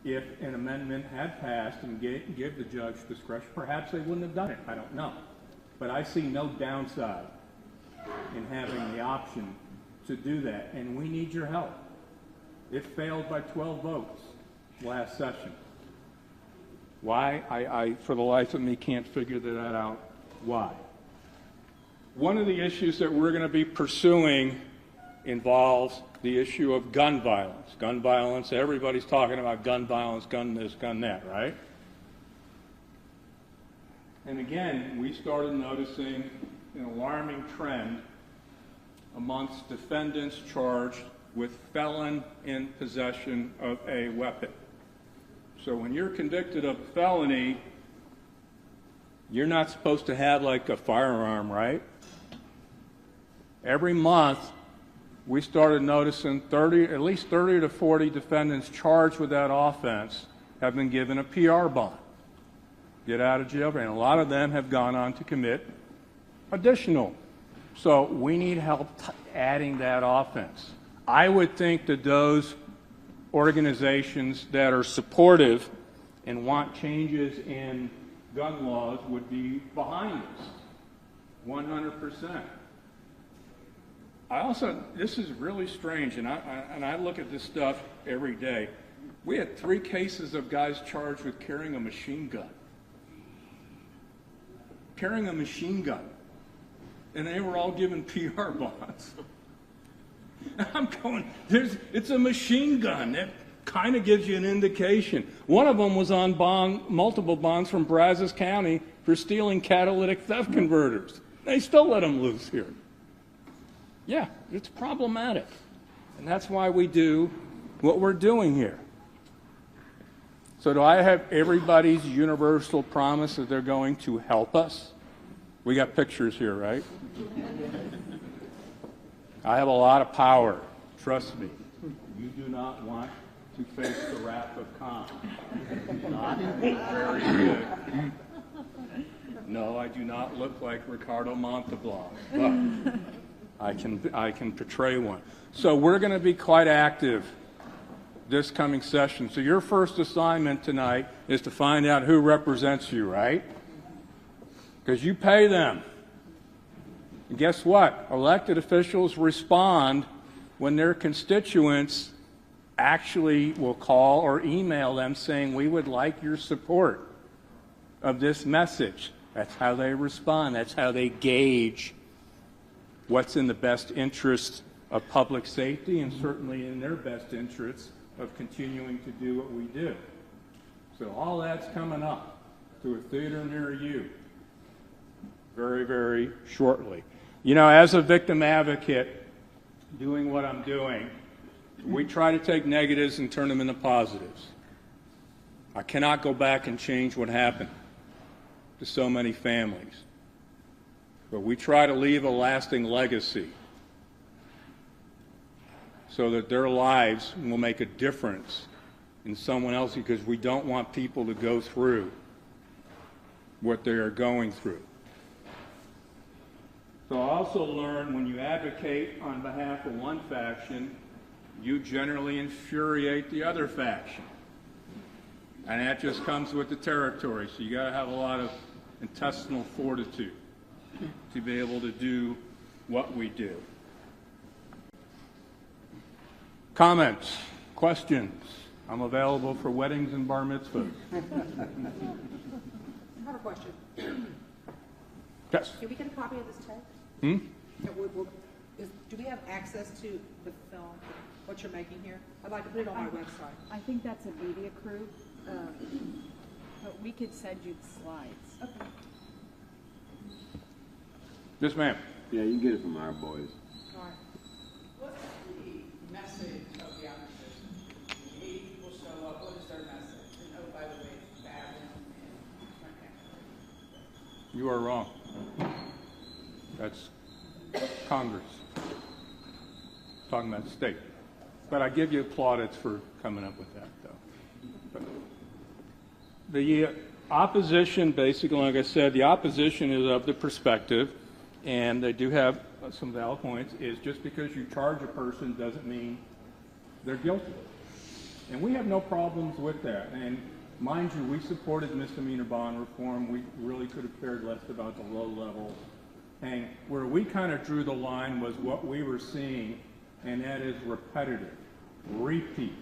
if an amendment had passed and give the judge discretion, perhaps they wouldn't have done it. I don't know. But I see no downside in having the option to do that, and we need your help. It failed by 12 votes last session. Why? I for the life of me, can't figure that out. Why? One of the issues that we're going to be pursuing involves the issue of gun violence. Gun violence, everybody's talking about gun violence, gun this, gun that, right? And again, we started noticing an alarming trend amongst defendants charged with felon in possession of a weapon. So when you're convicted of a felony, you're not supposed to have like a firearm, right? Every month, we started noticing at least 30 to 40 defendants charged with that offense have been given a PR bond. Get out of jail, and a lot of them have gone on to commit additional. So we need help adding that offense. I would think that those organizations that are supportive and want changes in gun laws would be behind us, 100%. This is really strange, and I look at this stuff every day. We had 3 cases of guys charged with carrying a machine gun. Carrying a machine gun. And they were all given PR bonds. I'm going, it's a machine gun. That kind of gives you an indication. One of them was on multiple bonds from Brazos County for stealing catalytic theft converters. They still let them loose here. Yeah, it's problematic. And that's why we do what we're doing here. So do I have everybody's universal promise that they're going to help us? We got pictures here, right? I have a lot of power. Trust me. You do not want to face the wrath of Khan. Not very good. No, I do not look like Ricardo Montalban, but I can portray one. So we're going to be quite active this coming session. So your first assignment tonight is to find out who represents you, right? Because you pay them. And guess what? Elected officials respond when their constituents actually will call or email them saying, we would like your support of this message. That's how they respond. That's how they gauge what's in the best interest of public safety and certainly in their best interest of continuing to do what we do. So all that's coming up to a theater near you very, very shortly. You know, as a victim advocate, doing what I'm doing, We try to take negatives and turn them into positives. I cannot go back and change what happened to so many families. But we try to leave a lasting legacy so that their lives will make a difference in someone else, because we don't want people to go through what they are going through. So I also learned when you advocate on behalf of one faction, you generally infuriate the other faction. And that just comes with the territory. So you got to have a lot of intestinal fortitude to be able to do what we do. Comments, questions? I'm available for weddings and bar mitzvahs. I have a question. Yes. Can we get a copy of this tape? Hmm? Do we have access to the film, what you're making here? I'd like to put it on my website. I think that's a media crew, but we could send you the slides. Okay. Yes, ma'am. Yeah, you can get it from our boys. All right. What's the message of the opposition? When 80 people show up, what is their message? And oh, by the way, it's bad and You are wrong. That's Congress. Talking about the state. But I give you plaudits for coming up with that, though. But the opposition, basically, like I said, the opposition is of the perspective, and they do have some valid points, is just because you charge a person doesn't mean they're guilty. And we have no problems with that. And mind you, we supported misdemeanor bond reform. We really could have cared less about the low level. And where we kind of drew the line was what we were seeing, and that is repetitive, repeat,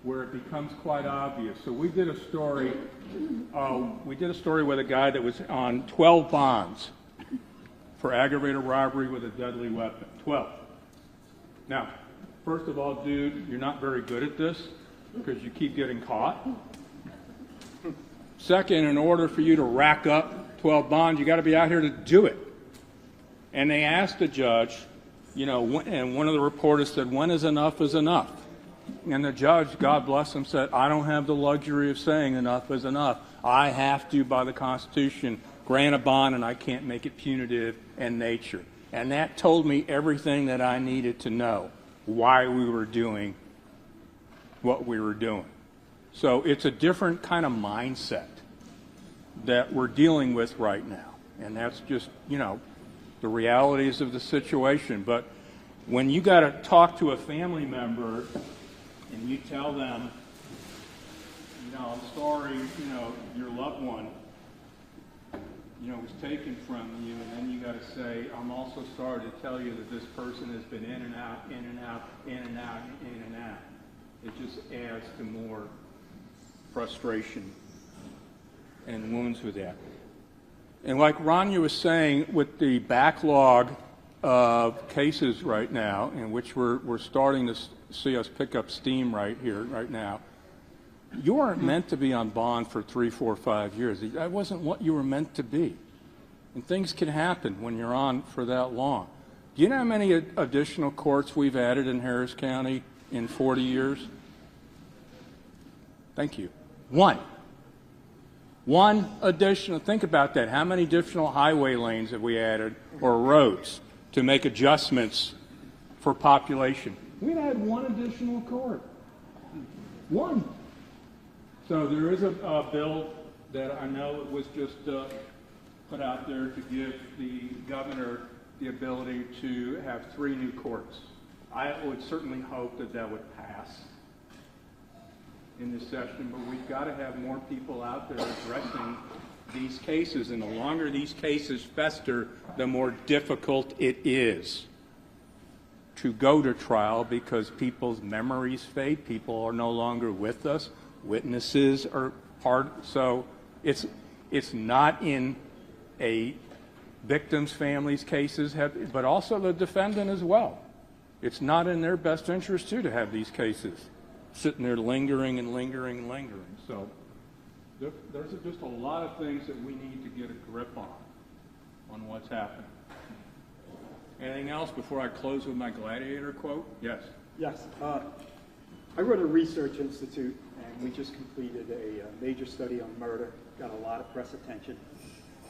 where it becomes quite obvious. So we did a story with a guy that was on 12 bonds for aggravated robbery with a deadly weapon. 12. Now, first of all, dude, you're not very good at this because you keep getting caught. Second, in order for you to rack up 12 bonds, you got to be out here to do it. And they asked the judge, and one of the reporters said, when is enough is enough? And the judge, God bless him, said, I don't have the luxury of saying enough is enough. I have to, by the Constitution, grant a bond, and I can't make it punitive in nature. And that told me everything that I needed to know, why we were doing what we were doing. So it's a different kind of mindset that we're dealing with right now. And that's just, the realities of the situation. But when you got to talk to a family member and you tell them, I'm sorry, your loved one, was taken from you, and then you got to say, I'm also sorry to tell you that this person has been in and out, in and out, in and out, in and out. It just adds to more frustration and wounds with that. And like Rania was saying, with the backlog of cases right now, in which we're starting to see us pick up steam right here, right now, you aren't meant to be on bond for 3, 4, 5 years. That wasn't what you were meant to be. And things can happen when you're on for that long. Do you know how many additional courts we've added in Harris County in 40 years? Thank you. One additional, think about that. How many additional highway lanes have we added, or roads, to make adjustments for population? We've had one additional court. One. So there is a bill that I know was just put out there to give the governor the ability to have 3 new courts. I would certainly hope that that would pass in this session, but we've got to have more people out there addressing these cases, and the longer these cases fester, the more difficult it is to go to trial because people's memories fade, people are no longer with us, witnesses are hard, so it's not in a victim's family's cases, but also the defendant as well. It's not in their best interest too to have these cases sitting there lingering and lingering and lingering. So there's just a lot of things that we need to get a grip on what's happening. Anything else before I close with my gladiator quote? Yes. Yes. I run a research institute, and we just completed a major study on murder, got a lot of press attention.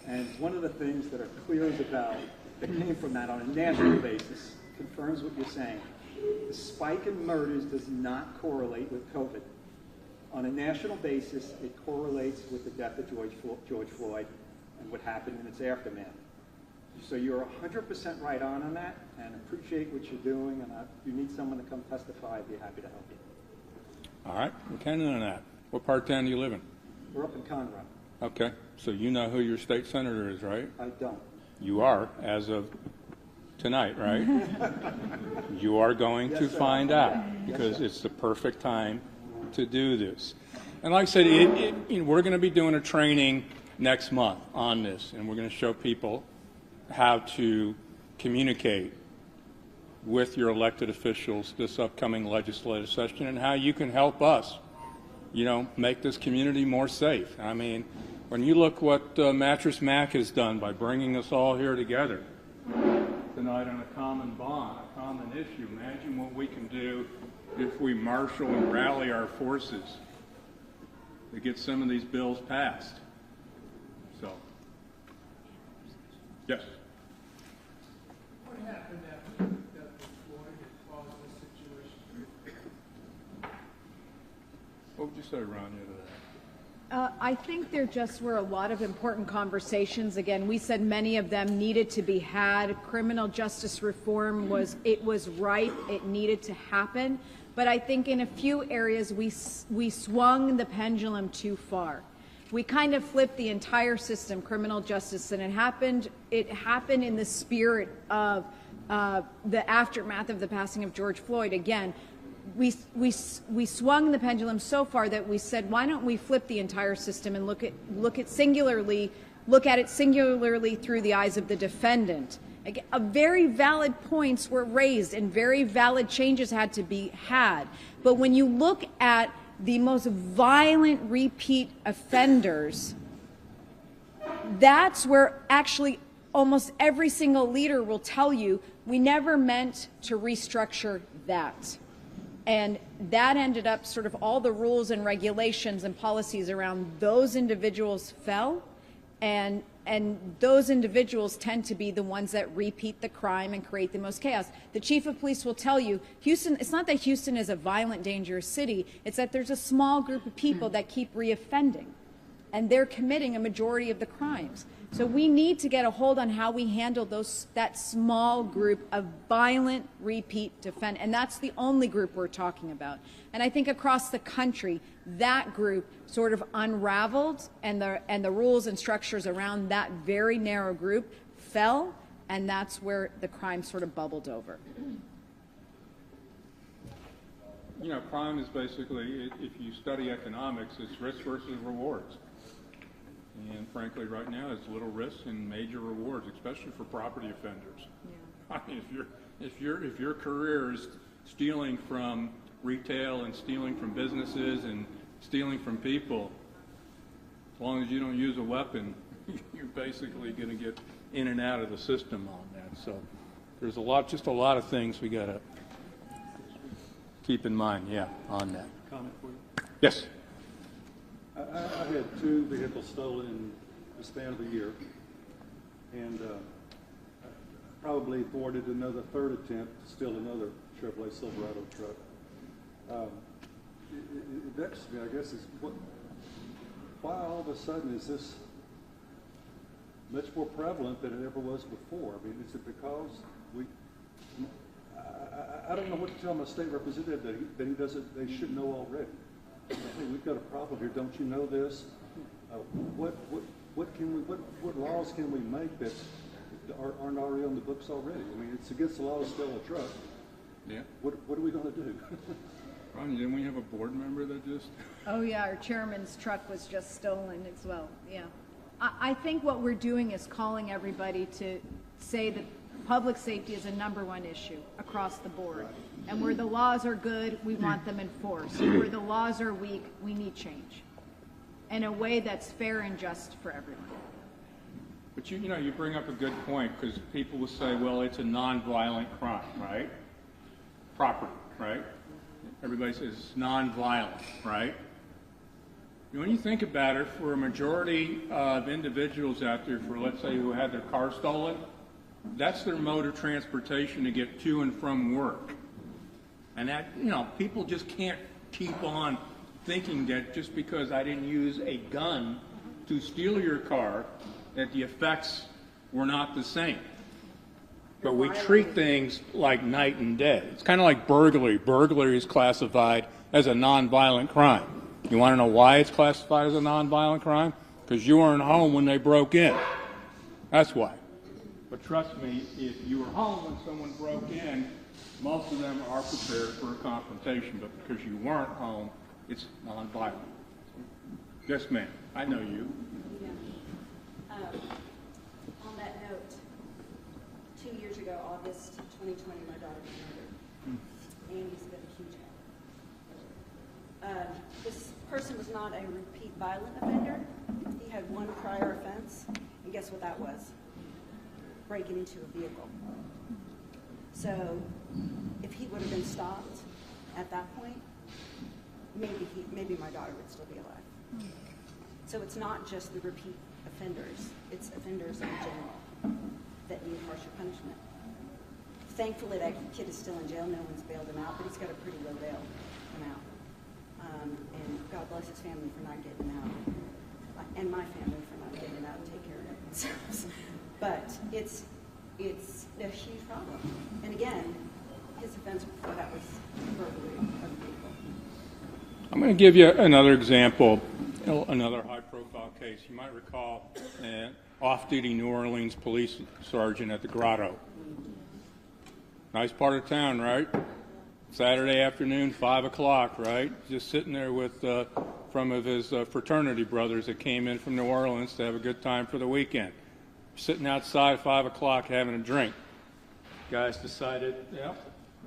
And one of the things that are clear as a bell that came from that on a national basis confirms what you're saying. The spike in murders does not correlate with COVID. On a national basis, it correlates with the death of George Floyd and what happened in its aftermath. So you're 100% right on that, and appreciate what you're doing, and if you need someone to come testify, I'd be happy to help you. All right, we're counting on that. What part of town do you live in? We're up in Conroe. Okay, so you know who your state senator is, right? I don't. You are, as of tonight, right? You are going to find out, because it's the perfect time to do this. And like I said, we're going to be doing a training next month on this, and we're going to show people how to communicate with your elected officials this upcoming legislative session and how you can help us, make this community more safe. I mean, when you look what Mattress Mack has done by bringing us all here together tonight on a common bond, a common issue, imagine what we can do if we marshal and rally our forces to get some of these bills passed. So, yes. What happened after the death of Floyd that caused this situation? What would you say, Ron, to that? I think there just were a lot of important conversations. Again, we said many of them needed to be had. Criminal justice reform was ripe. It needed to happen. But I think in a few areas we swung the pendulum too far. We kind of flipped the entire system, criminal justice, and it happened in the spirit of the aftermath of the passing of George Floyd. Again, we swung the pendulum so far that we said, why don't we flip the entire system and look at it singularly through the eyes of the defendant. Again, very valid points were raised and very valid changes had to be had. But when you look at the most violent repeat offenders, that's where actually almost every single leader will tell you, we never meant to restructure that. And that ended up sort of all the rules and regulations and policies around those individuals fell, and those individuals tend to be the ones that repeat the crime and create the most chaos. The chief of police will tell you, Houston, it's not that Houston is a violent, dangerous city, it's that there's a small group of people that keep reoffending, and they're committing a majority of the crimes. So we need to get a hold on how we handle that small group of violent repeat defendants, and that's the only group we're talking about. And I think across the country, that group sort of unraveled, and the rules and structures around that very narrow group fell, and that's where the crime sort of bubbled over. Crime is basically, if you study economics, it's risk versus rewards. And frankly, right now, it's little risk and major rewards, especially for property offenders. Yeah. I mean, if your career is stealing from retail and stealing from businesses and stealing from people, as long as you don't use a weapon, you're basically going to get in and out of the system on that. So there's just a lot of things we got to keep in mind, on that. Comment for you? Yes. I had 2 vehicles stolen in the span of a year, and probably thwarted another 3rd attempt to steal another Chevrolet Silverado truck. It vexes me, I guess, is why all of a sudden is this much more prevalent than it ever was before? I mean, is it because I don't know what to tell my state representative that he doesn't, they should know already. Hey, we've got a problem here. Don't you know this? What laws can we make that aren't already on the books already? I mean, it's against the law to steal a truck. Yeah. What are we going to do? Ronnie, didn't we have a board member that just? Oh yeah, our chairman's truck was just stolen as well. Yeah, I think what we're doing is calling everybody to say that public safety is a #1 issue across the board. And where the laws are good, we want them enforced. Where the laws are weak, we need change in a way that's fair and just for everyone. But you bring up a good point, because people will say, well, it's a non-violent crime, right? Property, right? everybody says it's nonviolent, right? When you think about it, for a majority of individuals out there, for let's say who had their car stolen, that's their mode of transportation to get to and from work. And that, people just can't keep on thinking that just because I didn't use a gun to steal your car, that the effects were not the same. But we treat things like night and day. It's kind of like burglary. Burglary is classified as a nonviolent crime. You want to know why it's classified as a nonviolent crime? Because you weren't home when they broke in. That's why. But trust me, if you were home when someone broke in, most of them are prepared for a confrontation. But because you weren't home, it's nonviolent. Yes, ma'am. I know you. Yeah. On that note, 2 years ago, August 2020, my daughter was murdered. Andy's been a huge help. This person was not a repeat violent offender. He had one prior offense, and guess what that was? Breaking into a vehicle. So if he would have been stopped at that point, maybe my daughter would still be alive. So it's not just the repeat offenders, it's offenders in general that need harsher punishment. Thankfully, that kid is still in jail. No one's bailed him out, but he's got a pretty low bail come out. And God bless his family for not getting him out, and my family for not getting him out and take care of it themselves. But it's a huge problem. And again, his offense before that was burglary of a vehicle. I'm going to give you another example, another high-profile case. You might recall an off-duty New Orleans police sergeant at the Grotto. Nice part of town, right? Saturday afternoon, 5 o'clock, right? Just sitting there with some of his fraternity brothers that came in from New Orleans to have a good time for the weekend. Sitting outside at 5 o'clock having a drink. Guys decided, they're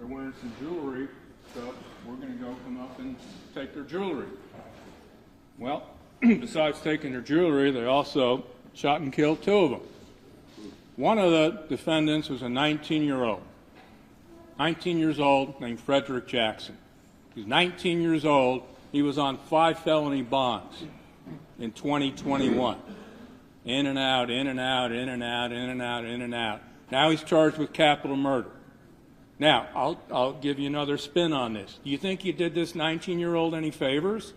wearing some jewelry, so we're going to go come up and take their jewelry. Well, besides taking their jewelry, they also shot and killed 2 of them. One of the defendants was a 19-year-old. 19 years old, named Frederick Jackson. He's 19 years old. He was on 5 felony bonds in 2021. In and out, in and out, in and out, in and out, in and out. Now he's charged with capital murder. Now, I'll give you another spin on this. Do you think you did this 19-year-old any favors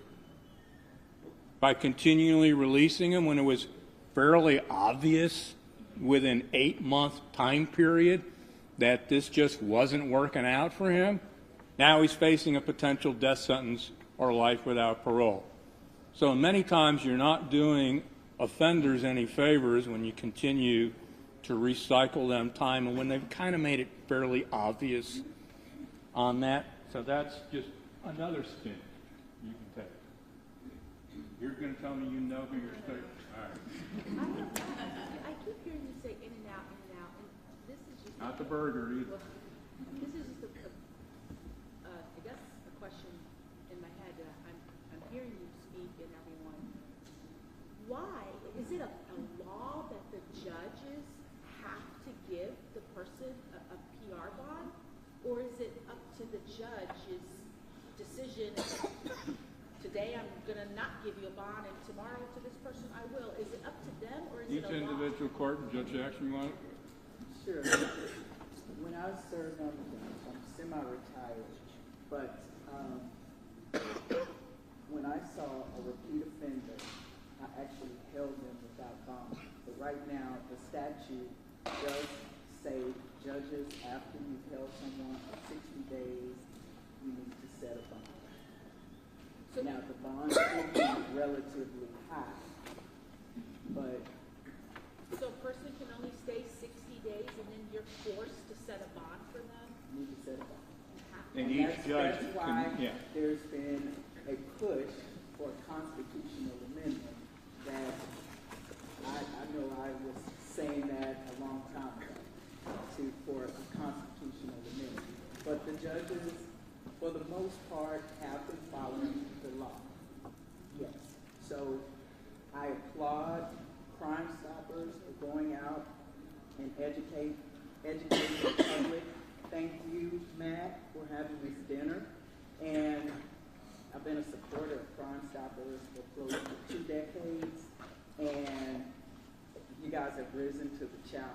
by continually releasing him when it was fairly obvious within 8-month time period that this just wasn't working out for him? Now he's facing a potential death sentence or life without parole. So many times you're not doing offenders any favors when you continue to recycle them time and when they've kind of made it fairly obvious on that. So that's just another spin you can take. You're going to tell me you know who you're studying? All right. I keep hearing you say in and out, and this is just Not the burger either. This is just I guess a question in my head. I'm hearing you speak and everyone. Why is it a law that the judges have to give the person a PR bond, or is it up to the judge's decision? Today I'm going to not give you a bond, and tomorrow to this person I will. Is it up to them, or is Each it a law? individual court, Judge Jackson, you want it? Sure. When I served on the bench, I'm semi-retired, but when I saw a repeat offender, I actually held them without bond. But right now, the statute does say judges, after you've held someone for 60 days, you need to set a bond. Now, the bond should be relatively high, but So a person can only stay 60 days and then you're forced to set a bond for them? you need to set a bond. And And each judge that's why can, yeah. there's been a push for a constitutional amendment that I know I was saying that a long time ago for a constitutional amendment. But the judges, for the most part, have been following the law. Yes. So I applaud Crime Stoppers for going out and educating the public. Thank you, Matt, for having this dinner. And I've been a supporter of Crime Stoppers for close to 2 decades, and you guys have risen to the challenge.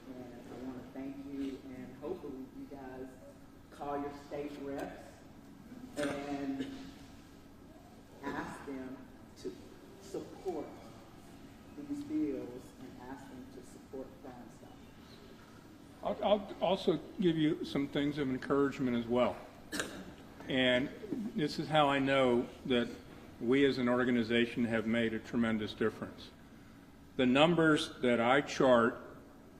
And I want to thank you, and hopefully you guys call your state reps and ask them to support these bills and ask them to support Crime Stoppers. I'll also give you some things of encouragement as well. And this is how I know that we as an organization have made a tremendous difference. The numbers that I chart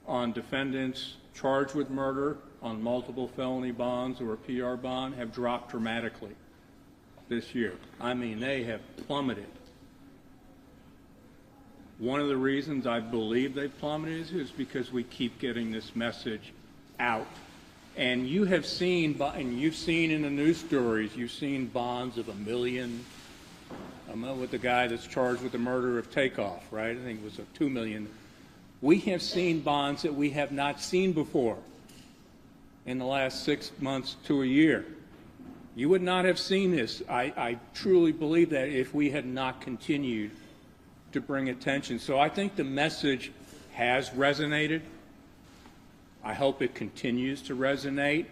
on defendants charged with murder on multiple felony bonds or a PR bond have dropped dramatically this year. I mean, they have plummeted. One of the reasons I believe they plummeted is because we keep getting this message out. And you have seen, and you've seen in the news stories, you've seen bonds of $1 million. With the guy that's charged with the murder of Takeoff, right? I think it was $2 million. We have seen bonds that we have not seen before in the last 6 months to a year. You would not have seen this. I truly believe that if we had not continued to bring attention. So I think the message has resonated. I hope it continues to resonate.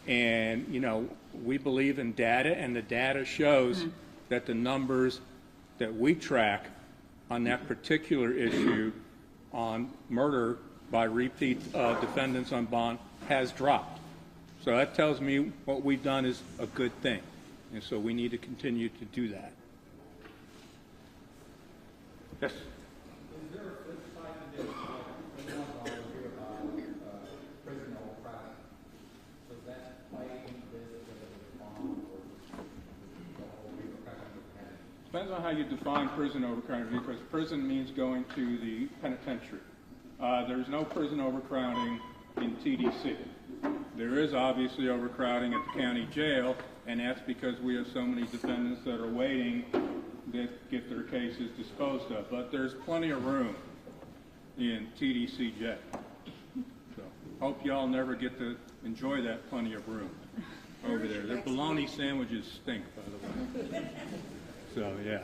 And, you know, we believe in data, and the data shows that the numbers that we track on that particular issue on murder by repeat defendants on bond has dropped. So that tells me what we've done is a good thing. And so we need to continue to do that. Yes? Is there a flip side to this? We want to volunteer about prison overcrowding. So that play into this as a bond or the whole repercussion of that? Depends on how you define prison overcrowding, because prison means going to the penitentiary. There's no prison overcrowding in TDC. There is obviously overcrowding at the county jail, and that's because we have so many defendants that are waiting that get their cases disposed of. But there's plenty of room in TDC jail. So hope y'all never get to enjoy that plenty of room over there. Their bologna sandwiches stink, by the way. So, yeah.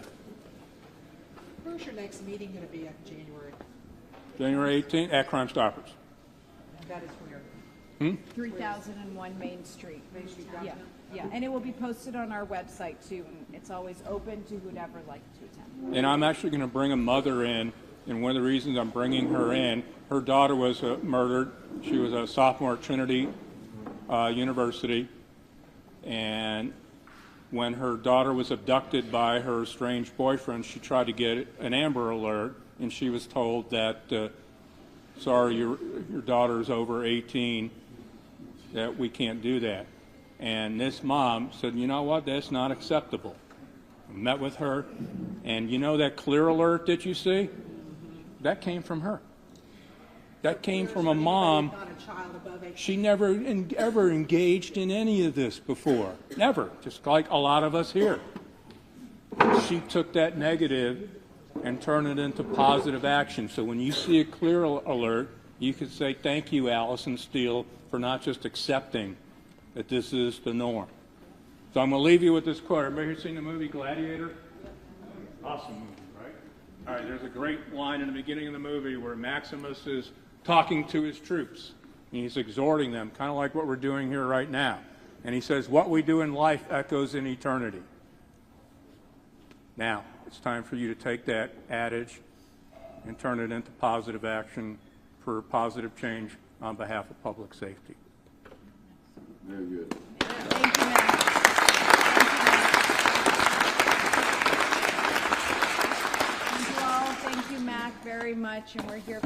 Where's your next meeting going to be at January? January 18th at Crime Stoppers. That is where? 3001 Main Street. Main Street, Yeah, yeah, and it will be posted on our website too. And it's always open to who'd ever like to attend. And I'm actually going to bring a mother in, and one of the reasons I'm bringing her in, her daughter was murdered. She was a sophomore at Trinity University, and when her daughter was abducted by her estranged boyfriend, she tried to get an Amber Alert, and she was told that, sorry, your daughter's over 18, that we can't do that. And this mom said, you know what, that's not acceptable. I met with her, and you know that clear alert that you see? That came from her. That came from a mom. She never ever engaged in any of this before. Never. Just like a lot of us here. She took that negative and turned it into positive action. So when you see a clear alert, you could say, thank you, Allison Steele, for not just accepting that this is the norm. So I'm going to leave you with this quote. Everybody here seen the movie Gladiator? Awesome movie, right? All right, there's a great line in the beginning of the movie where Maximus is talking to his troops. And he's exhorting them, kind of like what we're doing here right now. And he says, what we do in life echoes in eternity. Now, it's time for you to take that adage and turn it into positive action for positive change on behalf of public safety. Very good. Thank you, Matt. Thank you all. Thank you, Mac, very much. And we're here